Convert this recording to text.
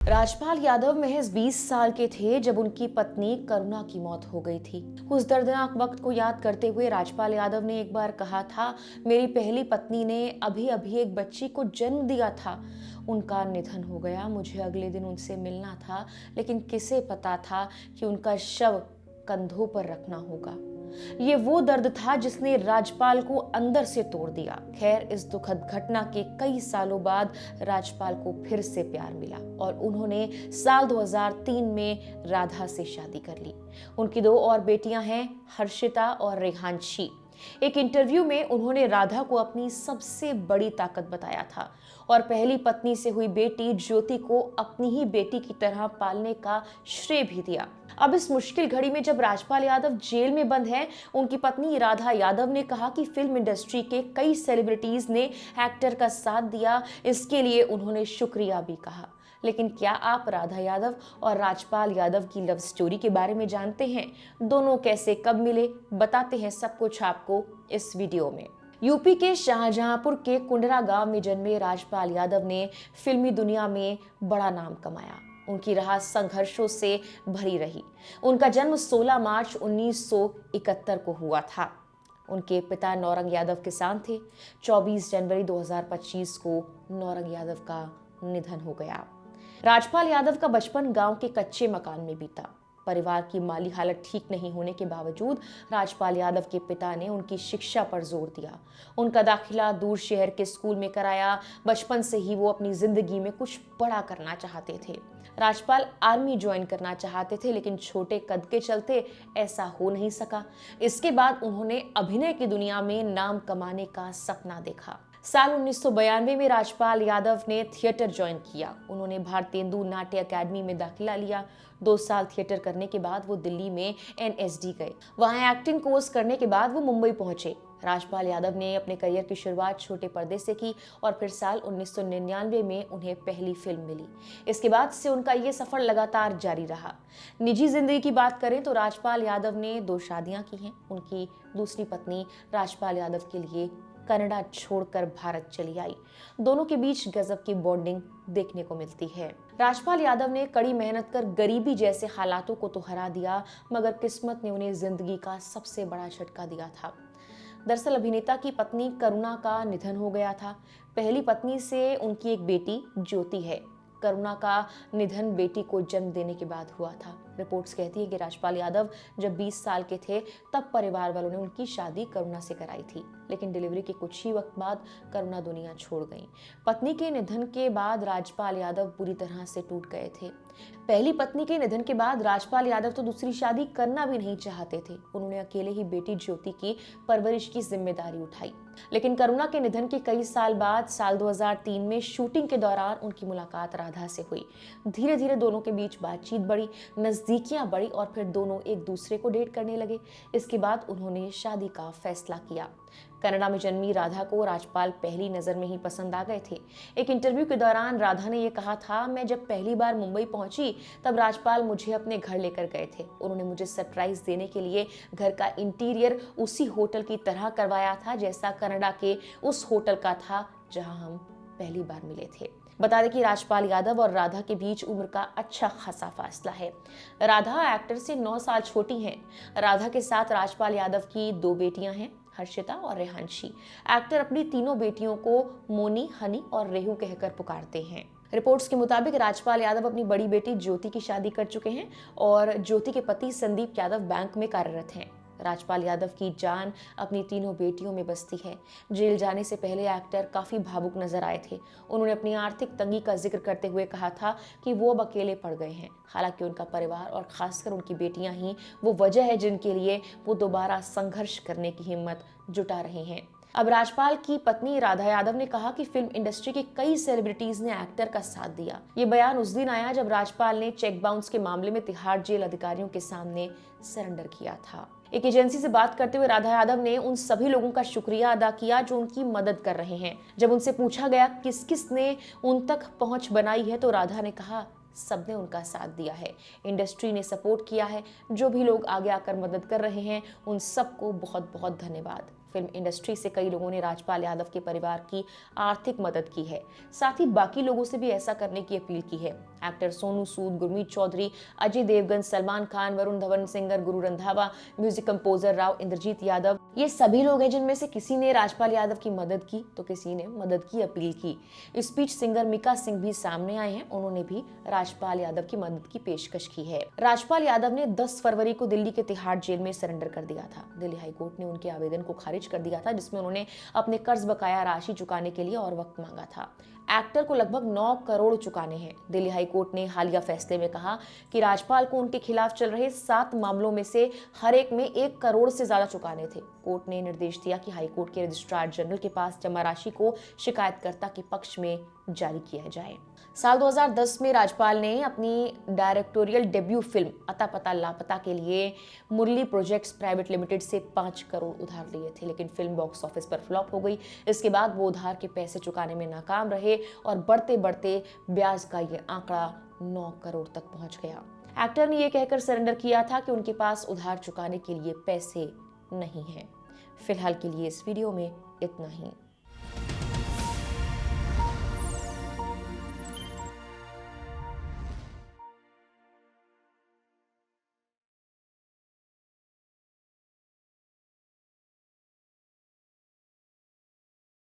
राजपाल यादव महज 20 साल के थे जब उनकी पत्नी करुणा की मौत हो गई थी। उस दर्दनाक वक्त को याद करते हुए राजपाल यादव ने एक बार कहा था, मेरी पहली पत्नी ने अभी अभी एक बच्ची को जन्म दिया था। उनका निधन हो गया। मुझे अगले दिन उनसे मिलना था, लेकिन किसे पता था कि उनका शव कंधों पर रखना होगा। ये वो दर्द था जिसने राजपाल को अंदर से तोड़ दिया। खैर, इस दुखद घटना के कई सालों बाद राजपाल को फिर से प्यार मिला और उन्होंने साल 2003 में राधा से शादी कर ली। उनकी 2 और बेटियां हैं, हर्षिता और रेहांशी। एक इंटरव्यू में उन्होंने राधा को अपनी सबसे बड़ी ताकत बताया था और पहली पत्नी से हुई बेटी ज्योति को अपनी ही बेटी की तरह पालने का श्रेय भी दिया। अब इस मुश्किल घड़ी में जब राजपाल यादव जेल में बंद हैं, उनकी पत्नी राधा यादव ने कहा कि फिल्म इंडस्ट्री के कई सेलिब्रिटीज ने एक्टर का साथ दिया। इसके लिए उन्होंने शुक्रिया भी कहा। लेकिन क्या आप राधा यादव और राजपाल यादव की लव स्टोरी के बारे में जानते हैं? दोनों कैसे कब मिले, बताते हैं सब कुछ आपको इस वीडियो में। यूपी के शाहजहांपुर के कुंडरा गांव में जन्मे राजपाल यादव ने फिल्मी दुनिया में बड़ा नाम कमाया। उनकी राह संघर्षों से भरी रही। उनका जन्म 16 मार्च 1971 को हुआ था। उनके पिता नौरंग यादव किसान थे। 24 जनवरी 2025 को नौरंग यादव का निधन हो गया। राजपाल यादव का बचपन गांव के कच्चे मकान में बीता। परिवार की माली हालत ठीक नहीं होने के बावजूद राजपाल यादव के पिता ने उनकी शिक्षा पर जोर दिया। उनका दाखिला दूर शहर के स्कूल में कराया। बचपन से ही वो अपनी जिंदगी में कुछ बड़ा करना चाहते थे। राजपाल आर्मी ज्वाइन करना चाहते थे, लेकिन छोटे कद के चलते ऐसा हो नहीं सका। इसके बाद उन्होंने अभिनय की दुनिया में नाम कमाने का सपना देखा। साल 1992 में राजपाल यादव ने थिएटर ज्वाइन किया। उन्होंने भारतेंदु नाट्य अकेडमी में दाखिला लिया। 2 साल थिएटर करने के बाद वो दिल्ली में एनएसडी गए। वहां एक्टिंग कोर्स करने के बाद वो मुंबई पहुंचे। राजपाल यादव ने अपने करियर की शुरुआत छोटे पर्दे से की और फिर साल 1999 में उन्हें पहली फिल्म मिली। इसके बाद से उनका ये सफर लगातार जारी रहा। निजी जिंदगी की बात करें तो राजपाल यादव ने 2 शादियां की हैं। उनकी दूसरी पत्नी राजपाल यादव के लिए कनाडा छोड़कर भारत चली आई। दोनों के बीच गजब की बॉन्डिंग देखने को मिलती है। राजपाल यादव ने कड़ी मेहनत कर गरीबी जैसे हालातों को तो हरा दिया, मगर किस्मत ने उन्हें जिंदगी का सबसे बड़ा झटका दिया था। दरअसल अभिनेता की पत्नी करुणा का निधन हो गया था। पहली पत्नी से उनकी एक बेटी ज्योति है। करुणा का निधन बेटी को जन्म देने के बाद हुआ था। रिपोर्ट्स कहती हैं कि राजपाल यादव जब 20 साल के थे तब परिवार वालों ने उनकी शादी करुणा से कराई थी, लेकिन डिलीवरी के कुछ ही वक्त बाद करुणा दुनिया छोड़ गईं। पत्नी के निधन के बाद राजपाल यादव पूरी तरह से टूट गए थे। पहली पत्नी के निधन के बाद राजपाल यादव तो दूसरी शादी करना भी नहीं चाहते थे। उन्होंने अकेले ही बेटी ज्योति की परवरिश की जिम्मेदारी उठाई। लेकिन करुणा के निधन के कई साल बाद साल 2003 में शूटिंग के दौरान उनकी मुलाकात राधा से हुई। धीरे धीरे दोनों के बीच बातचीत बढ़ी, नजदीकियां बढ़ी और फिर दोनों एक दूसरे को डेट करने लगे। इसके बाद उन्होंने शादी का फैसला किया। कनाडा में जन्मी राधा को राजपाल पहली नजर में ही पसंद आ गए थे। एक इंटरव्यू के दौरान राधा ने यह कहा था, मैं जब पहली बार मुंबई पहुंची तब राजपाल मुझे अपने घर लेकर गए थे। उन्होंने मुझे सरप्राइज देने के लिए घर का इंटीरियर उसी होटल की तरह करवाया था जैसा कनाडा के उस होटल का था जहां हम पहली बार मिले थे। बता दें कि राजपाल यादव और राधा के बीच उम्र का अच्छा खासा फासला है। राधा एक्टर से 9 साल छोटी हैं। राधा के साथ राजपाल यादव की 2 बेटियां हैं, हर्षिता और रेहांशी। एक्टर अपनी तीनों बेटियों को मोनी, हनी और रेहू कहकर पुकारते हैं। रिपोर्ट्स के मुताबिक राजपाल यादव अपनी बड़ी बेटी ज्योति की शादी कर चुके हैं और ज्योति के पति संदीप यादव बैंक में कार्यरत हैं। राजपाल यादव की जान अपनी तीनों बेटियों में बसती है। जेल जाने से पहले एक्टर काफी भावुक नजर आए थे। उन्होंने अपनी आर्थिक तंगी का जिक्र करते हुए कहा था कि वो अब अकेले पड़ गए हैं। हालांकि उनका परिवार और खासकर उनकी बेटियां ही वो वजह है जिनके लिए वो दोबारा संघर्ष करने की हिम्मत जुटा रहे हैं। अब राजपाल की पत्नी राधा यादव ने कहा कि फिल्म इंडस्ट्री के कई सेलिब्रिटीज ने एक्टर का साथ दिया। ये बयान उस दिन आया जब राजपाल ने चेक बाउंस के मामले में तिहाड़ जेल अधिकारियों के सामने सरेंडर किया था। एक एजेंसी से बात करते हुए राधा यादव ने उन सभी लोगों का शुक्रिया अदा किया जो उनकी मदद कर रहे हैं। जब उनसे पूछा गया किस किस ने उन तक पहुंच बनाई है तो राधा ने कहा, सबने उनका साथ दिया है, इंडस्ट्री ने सपोर्ट किया है। जो भी लोग आगे आकर मदद कर रहे हैं उन सबको बहुत बहुत धन्यवाद। फिल्म इंडस्ट्री से कई लोगों ने राजपाल यादव के परिवार की आर्थिक मदद की है, साथ ही बाकी लोगों से भी ऐसा करने की अपील की है। Actor Sonu Sood, Gurmeet Chaudhary, Ajay Devgan, Salman Khan, Varun Dhawan, singer Guru Randhawa, music composer Rao Inderjit Yadav, ये सभी लोग हैं जिनमें से किसी ने राजपाल यादव की मदद की तो किसी ने मदद की अपील की। इस बीच सिंगर मिका सिंह भी सामने आए हैं, उन्होंने भी राजपाल यादव की मदद की पेशकश की है। राजपाल यादव ने 10 फरवरी को दिल्ली के तिहाड़ जेल में सरेंडर कर दिया था। दिल्ली हाईकोर्ट ने उनके आवेदन को खारिज कर दिया था, जिसमें उन्होंने अपने कर्ज बकाया राशि चुकाने के लिए और वक्त मांगा था। एक्टर को लगभग 9 करोड़ चुकाने हैं। दिल्ली हाईकोर्ट ने हालिया फैसले में कहा कि राजपाल को उनके खिलाफ चल रहे 7 मामलों में से हर एक में 1 करोड़ से ज्यादा चुकाने थे। कोर्ट ने निर्देश दिया कि हाईकोर्ट के रजिस्ट्रार जनरल के पास जमा राशि को शिकायतकर्ता के पक्ष में जारी किया जाए। साल 2010 में राजपाल ने अपनी डायरेक्टोरियल डेब्यू फिल्म अता पता लापता के लिए मुरली प्रोजेक्ट्स प्राइवेट लिमिटेड से 5 करोड़ उधार लिए थे, लेकिन फिल्म बॉक्स ऑफिस पर फ्लॉप हो गई। इसके बाद वो उधार के पैसे चुकाने में नाकाम रहे और बढ़ते बढ़ते ब्याज का ये आंकड़ा 9 करोड़ तक पहुंच गया। एक्टर ने यह कहकर सरेंडर किया था कि उनके पास उधार चुकाने के लिए पैसे नहीं हैं। फिलहाल के लिए इस वीडियो में इतना ही।